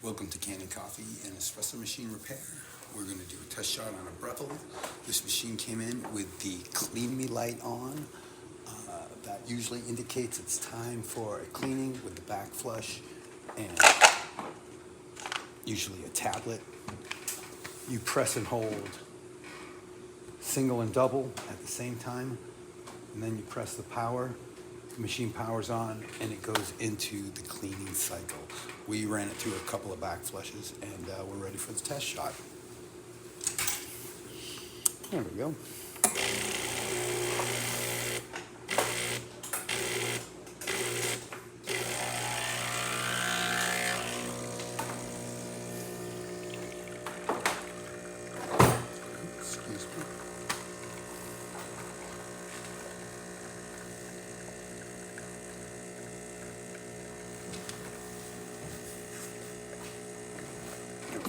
Welcome to Kanen Coffee and Espresso Machine Repair. We're going to do a test shot on a Breville. This machine came in with the Clean Me light on. That usually indicates it's time for a cleaning with the back flush and usually a tablet. You press and hold single and double at the same time, and then you press the power. The machine powers on and it goes into the cleaning cycle. We ran it through a couple of back flushes and we're ready for the test shot. There we go. Excuse me.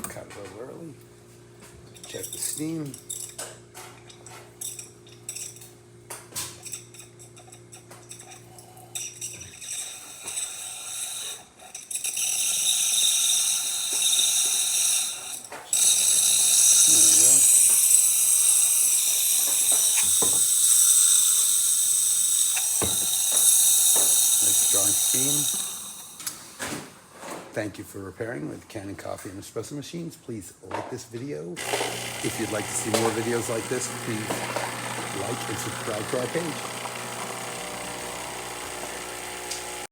Cut it a little early. Check the steam. There we go. Nice strong steam. Thank you for repairing with Kanen Coffee and Espresso Machines. Please like this video. If you'd like to see more videos like this, please like and subscribe to our page.